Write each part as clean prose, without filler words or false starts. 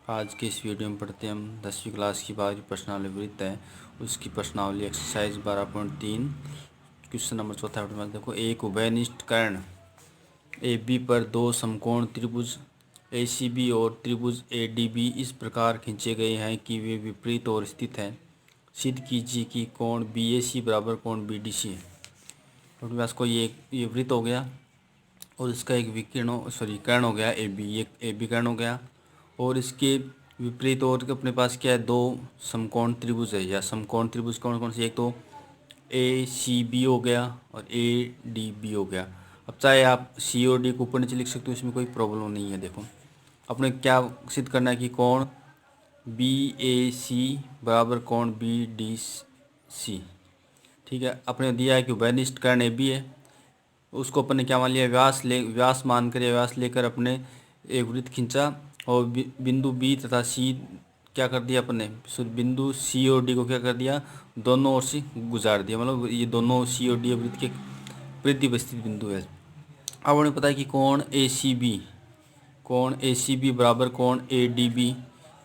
आज के इस वीडियो में पढ़ते हैं हम 10वीं क्लास की 12वीं प्रश्नावली वृत्त है उसकी प्रश्नावली एक्सरसाइज 12.3 क्वेश्चन नंबर चौथा। देखो, एक उभयनिष्ठ कर्ण ए बी पर दो समकोण त्रिभुज ए सी बी और त्रिभुज ए डी बी इस प्रकार खींचे गए हैं कि वे विपरीत और स्थित हैं। सिद्ध कीजिए कि कोण बी ए सी बराबर कोण बी डी सी है। अपने पास कोई ये वृत्त हो गया और इसका एक कर्ण हो गया ए बी, ये ए बी कर्ण हो गया और इसके विपरीत और अपने पास क्या है, दो समकोण त्रिभुज है या समकोण त्रिभुज कौन कौन से, एक तो ए सी बी हो गया और ए डी बी हो गया। अब चाहे आप सी और डी को ऊपर नीचे लिख सकते हो, इसमें कोई प्रॉब्लम नहीं है। देखो, अपने क्या सिद्ध करना है कि कोण बी ए सी बराबर कोण बी डी सी। ठीक है, अपने दिया है कि उभयनिष्ठ कर्ण ए बी है, उसको अपन ने क्या मान लिया, व्यास मान कर या व्यास लेकर अपने एक वृत्त खींचा और बिंदु बी तथा सी क्या कर दिया अपन ने, बिंदु सी और डी को क्या कर दिया, दोनों ओर से गुजार दिया। मतलब ये दोनों सी और डी वृत्त के परिधि स्थित बिंदु है। अब उन्हें पता है कि कोण ए सी बी बराबर कोण ए डी बी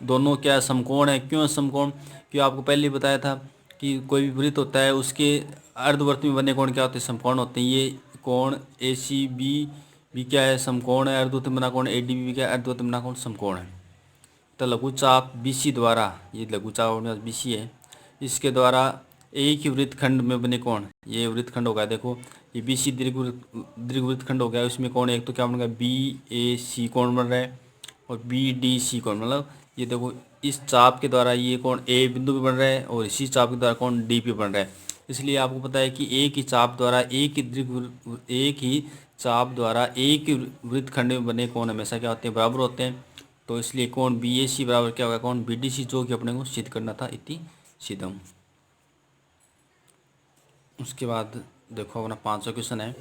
दोनों क्या समकोण है। क्यों समकोण? क्यों आपको पहले ही बताया था कि कोई भी वृत्त होता है उसके अर्धवर्त में बने कोण क्या होते हैं, समकोण होते हैं। ये कोण ए सी बी भी क्या है, समकोण है। अर्धवर्त में बना कोण ए डी बी क्या है, अर्धवर्त में बना कोण समकोण है। तो लघुचाप बी सी द्वारा, ये लघुचाप बी सी है, इसके द्वारा एक ही वृत्तखंड में बने कोण, ये वृत्तखंड होगा। देखो, ये बी सी दीर्घवृत्तखंड हो गया, इसमें कोण एक तो क्या बन गया, बी ए सी कोण बन रहा है और बी डी सी कोण। मतलब ये देखो, इस चाप के द्वारा ये कोण ए बिंदु पे बन रहा है और इसी चाप के द्वारा कोण डी पे बन रहा है। इसलिए आपको पता है कि एक ही चाप द्वारा एक ही चाप द्वारा एक ही वृत्तखंड में बने कोण हमेशा क्या होते हैं, बराबर होते हैं। तो इसलिए कोण बी ए सी बराबर क्या होगा, कोण बी डी सी, जो कि अपने को सिद्ध करना था, इति सिद्धम। उसके बाद देखो अपना 5वां क्वेश्चन है,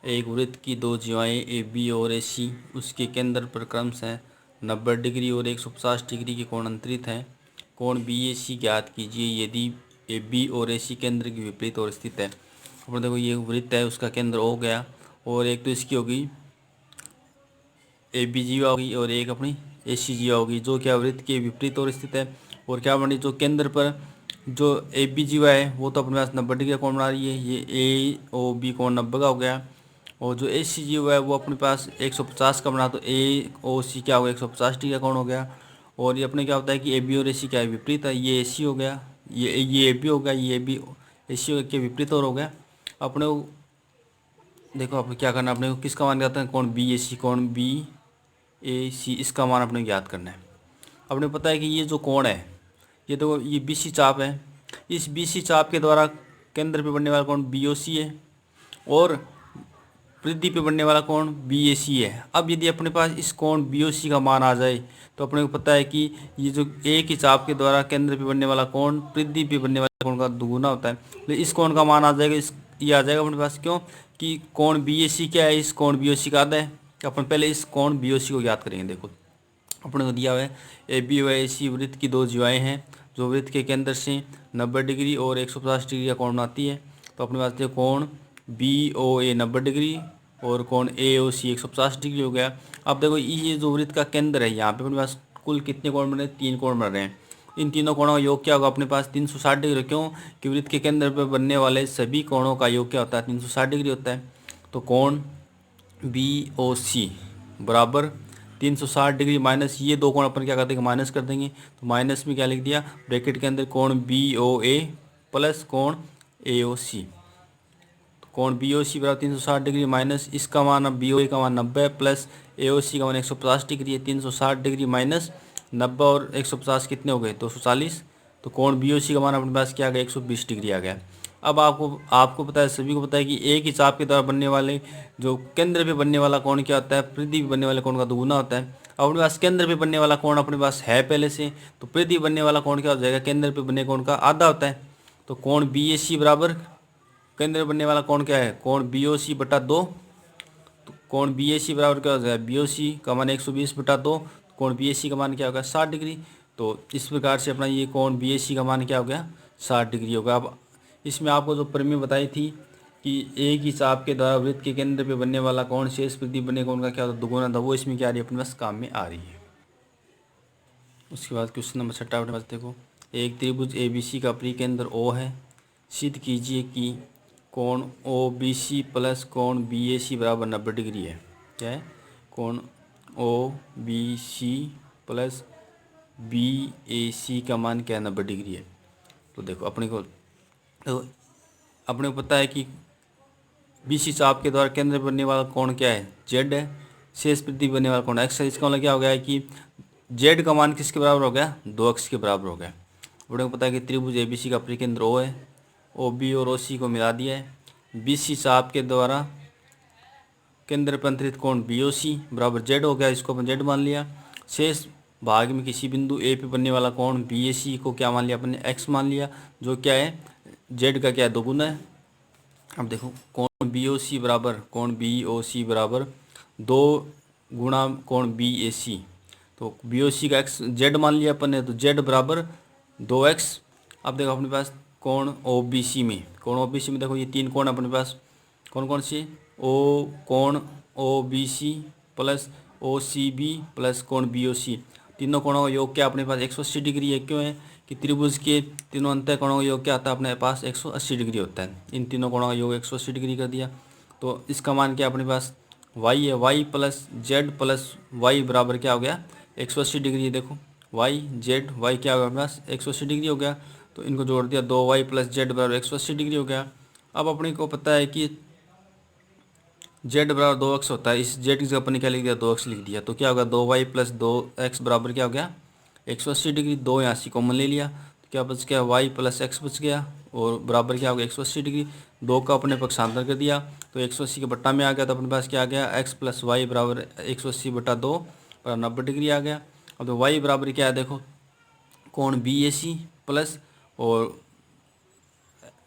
एक वृत्त की दो जीवाएँ ए बी और ए सी उसके केंद्र पर क्रमशः 90 डिग्री और 150 डिग्री के कोण अंतरित हैं। कोण बी ए सी ज्ञात कीजिए यदि ए बी और ए सी केंद्र के विपरीत और स्थित है। अपने देखो, ये वृत्त है, उसका केंद्र हो गया और एक तो इसकी होगी ए बी जीवा होगी और एक अपनी ए सी जीवा होगी, जो क्या वृत्त के विपरीत और स्थित है। और क्या बनी, जो केंद्र पर जो ए बी जीवा है वो तो अपने पास 90 डिग्री का कोण बना रही है, ये ए ओ बी कोण 90 का हो गया। और जो ए सी जीवा है वो अपने पास 150 का बना, तो ए ओ सी क्या हो गया, 150 डिग्री का कोण हो गया। और ये अपने क्या होता है कि ए बी और ए सी क्या है, विपरीत है। ये ए सी हो गया, ये ए बी हो गया, ये ए बी ए सी के विपरीत और हो गया। अपने को देखो, अपने क्या करना, अपने को किसका मान जाता है, कोण बी ए सी, कोण बी ए सी, इसका मान अपने ज्ञात करना है। अपने पता है कि ये जो कोण है, ये देखो, ये बी सी चाप है, इस बी सी चाप के द्वारा केंद्र पे बनने वाला कोण बी ओ सी है और परिधि पे बनने वाला कोण बी ए सी है। अब यदि अपने पास इस कोण बी ओ सी का मान आ जाए तो अपने को पता है कि ये जो एक ही चाप के द्वारा केंद्र पे बनने वाला कोण परिधि पे बनने वाले कोण का दुगुना होता है। तो इस कोण का मान आ जाएगा, ये आ जाएगा अपने पास। क्यों कि कोण बी ए सी क्या है, इस कोण बी ओ सी का आधा है। तो अपन पहले इस कोण बी ओ सी को याद करेंगे। देखो, अपने को दिया हुआ है ए बी व ए सी वृत्त की दो जीवाएँ हैं जो वृत्त के केंद्र से 90 डिग्री और 150 डिग्री का कोण बनाती है। तो अपने पास कोण बी ओ ए 90 डिग्री और कोण ए ओ सी 150 डिग्री हो गया। अब देखो, ये जो वृत्त का केंद्र है, यहाँ पे अपने पास कुल कितने कोण बन रहे हैं, 3 कोण बन रहे हैं। इन तीनों कोणों का योग क्या होगा, अपने पास 360 डिग्री। क्यों कि वृत्त के केंद्र पर बनने वाले सभी कोणों का योग क्या होता है, 360 डिग्री होता है। तो कोण बी ओ सी बराबर 360 डिग्री माइनस ये दो कोण अपन क्या कर देंगे, माइनस कर देंगे। तो माइनस में क्या लिख दिया, ब्रैकेट के अंदर कोण बी ओ ए प्लस कोण ए ओ सी। कोण बी ओ सी बराबर 360 डिग्री माइनस इसका मान, अब बी ओ ए का मान 90 प्लस ए ओ सी का मान 150 डिग्री है। 360 डिग्री माइनस 90 और 150 कितने हो गए, 240। तो कोण बी ओ सी का मान अपने पास क्या आ गया, 120 डिग्री आ गया। अब आपको पता है, सभी को पता है कि एक ही चाप के द्वारा बनने वाले जो केंद्र पे बनने वाला कोण क्या होता है, परिधि पे बनने वाले कोण का दुगुना होता है। अब अपने पास केंद्र पे बनने वाला कोण अपने पास है पहले से, तो परिधि बनने वाला कोण क्या हो जाएगा, केंद्र पे बनने कोण का आधा होता है। तो कोण बी ए सी बराबर केंद्र बनने वाला कोण क्या है, कोण बी ओ सी बटा 2। तो कोण बी ए सी बराबर क्या हो जाएगा, बी ओ सी का मान 120 बटा 2, कोण बी ए सी का मान क्या होगा, 60 डिग्री। तो इस प्रकार से अपना ये कोण बी ए सी का मान क्या हो गया, 60 डिग्री होगा। अब इसमें आपको जो प्रमेय बताई थी कि एक ही चाप के द्वारा वृत्त के केंद्र पे बनने वाला कोण शेष परिधि बने कोण का क्या होता है, दुगुना था, वो इसमें क्या आ रही है, अपने पास काम में आ रही है। उसके बाद क्वेश्चन नंबर 6 अपने पास देखो, एक त्रिभुज ABC का परिकेंद्र O है। सिद्ध कीजिए कि कोण OBC प्लस कोण BAC बराबर 90 डिग्री है। क्या है? कोण OBC प्लस BAC का मान क्या है? 90 डिग्री है। तो देखो अपने को पता है कि BC चाप के द्वारा केंद्र पर बनने वाला कोण क्या है? Z है। शेष पृथ्वी बनने वाला कोण X है। इसका मतलब क्या हो गया है कि Z का मान किसके बराबर हो गया? 2x के बराबर हो गया। अपने को पता है कि त्रिभुज ABC का परिकेंद्र O है। OB और OC को मिला दिया है। BC चाप के द्वारा केंद्र पर अंतरित कोण BOC बराबर Z हो गया। इसको अपन Z मान लिया। शेष भाग में किसी बिंदु A पे बनने वाला कोण BAC को क्या मान लिया? अपने X मान लिया, जो क्या है? Z का क्या है? दोगुना है। अब देखो कोण BOC बराबर 2 गुणा कोण BAC। तो BOC का x Z मान लिया अपन ने, तो Z बराबर 2x। अब देखो अपने पास कोण OBC में देखो ये 3 कोण अपने पास कौन कौन सी? कोण OBC प्लस OCB प्लस कोण BOC, तीनों कोणों का योग क्या अपने पास 180 डिग्री है। क्यों है? कि त्रिभुज के तीनों अंतः कोणों का योग क्या आता है? अपने पास 180 डिग्री होता है। इन तीनों कोणों का योग 180 डिग्री कर दिया। तो इसका मान क्या अपने पास? y है। y plus Z plus y बराबर क्या हो गया? 180 डिग्री। देखो y क्या होगा अपने पास? 180 डिग्री हो गया। तो इनको जोड़ दिया, 2y प्लस Z बराबर 180 डिग्री हो गया। अब अपने को पता है कि Z बराबर 2x होता है। इस Z की जगह अपन ने क्या लिख दिया? 2x लिख दिया। तो क्या होगा? 2y प्लस 2x बराबर क्या हो गया? 180 डिग्री। 2 यहाँ से कॉमन ले लिया, तो क्या बच गया? y प्लस x बच गया और बराबर क्या हो गया? 180 डिग्री। 2 का अपने पक्षांतर कर दिया तो 180 के बट्टा में आ गया। तो अपने पास क्या आ गया? x प्लस वाई बराबर 180 बटा 2 और 90 डिग्री आ गया। अब तो y बराबर क्या है? देखो कोण BAC प्लस और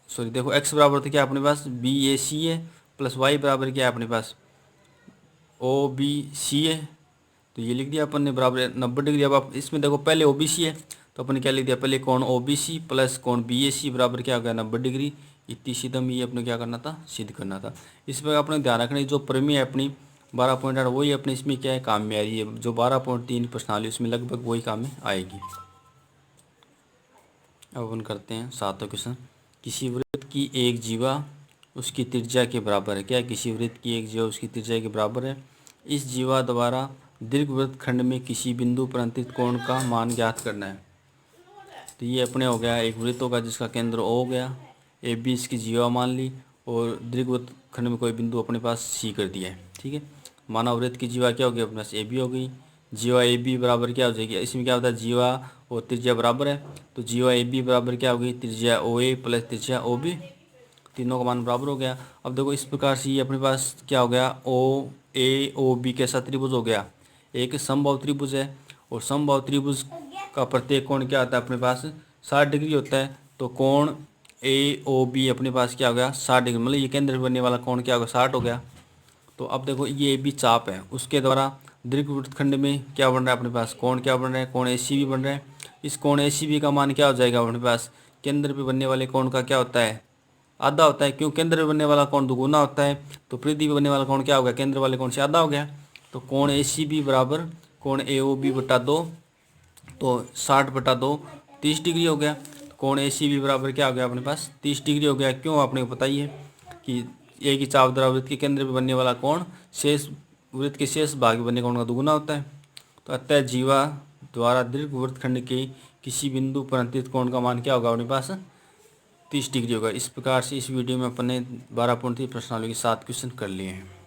सॉरी देखो x बराबर तो क्या अपने पास? BAC है प्लस y बराबर क्या है अपने पास? OBC है। तो ये लिख दिया अपन ने बराबर 90 डिग्री। अब आप इसमें देखो पहले OBC है तो अपन ने क्या लिख दिया? पहले कोण OBC प्लस कोण BAC बराबर क्या हो गया? 90 डिग्री। इतनी सीधा में ये अपने क्या करना था? सिद्ध करना था। इस पर अपने ध्यान रखना, जो प्रमेय है अपनी 12.8 वही अपने इसमें क्या है? काम में आ रही है। जो 12.3 प्रश्नावली उसमें लगभग वही काम में आएगी। अब अपन करते हैं 7वां क्वेश्चन। किसी वृत्त की एक जीवा उसकी त्रिज्या के बराबर है। क्या? किसी वृत्त की एक जीवा उसकी त्रिज्या के बराबर है। इस जीवा द्वारा दीर्घवृत्त खंड में किसी बिंदु पर अंतरित कोण का मान ज्ञात करना है। तो ये अपने हो गया एक वृत्त होगा जिसका केंद्र O हो गया, AB इसकी जीवा मान ली और दीर्घवृत्त खंड में कोई बिंदु अपने पास C कर दिया है। ठीक है, मानव वृत्त की जीवा क्या होगी? अपने पास AB हो गई। जीवा AB बराबर क्या हो जाएगी? इसमें क्या होता है? जीवा और त्रिज्या बराबर है, तो जीवा AB बराबर क्या होगी? त्रिज्या OA प्लस त्रिज्या OB, तीनों का मान बराबर हो गया। अब देखो इस प्रकार से ये अपने पास क्या हो गया? OAOB कैसा त्रिभुज हो गया? एक समबाहु त्रिभुज है और समबाहु त्रिभुज का प्रत्येक कोण क्या आता है? अपने पास 60 डिग्री होता है। तो कोण AOB अपने पास क्या हो गया? 60 डिग्री। मतलब ये केंद्र बनने वाला कोण क्या होगा? 60 हो गया। तो अब देखो ये AB चाप है, उसके द्वारा दीर्घवृत्तखंड में क्या बन रहा है? अपने पास कोण क्या बन रहा है? कोण ACB बन रहा है। इस कोण ACB का मान क्या हो जाएगा? अपने पास केंद्र पे बनने वाले कोण का क्या होता है? आधा होता है। क्यों? केंद्र पे बनने वाला कोण दुगुना होता है, तो पृथ्वी पे बनने वाला कोण क्या हो गया? केंद्र वाले कोण से आधा हो गया। तो कोण ACB बराबर कोण AOB बटा 2, तो 60 बटा 2 30 डिग्री हो गया। तो कोण ACB बराबर क्या हो गया? अपने पास 30 डिग्री हो गया। क्यों? आपने को पता ही है कि एक ही चाप द्वारा वृत्त के केंद्र पे बनने वाला कोण शेष वृत्त के शेष भाग में बनने कोण का दुगुना होता है। तो अतः जीवा द्वारा दीर्घवृत्तखंड के किसी बिंदु पर अंतरित कोण का मान क्या होगा? अपने पास 30 डिग्री होगा। इस प्रकार से इस वीडियो में अपन ने 12.3 प्रश्नावली के 7 क्वेश्चन कर लिए हैं।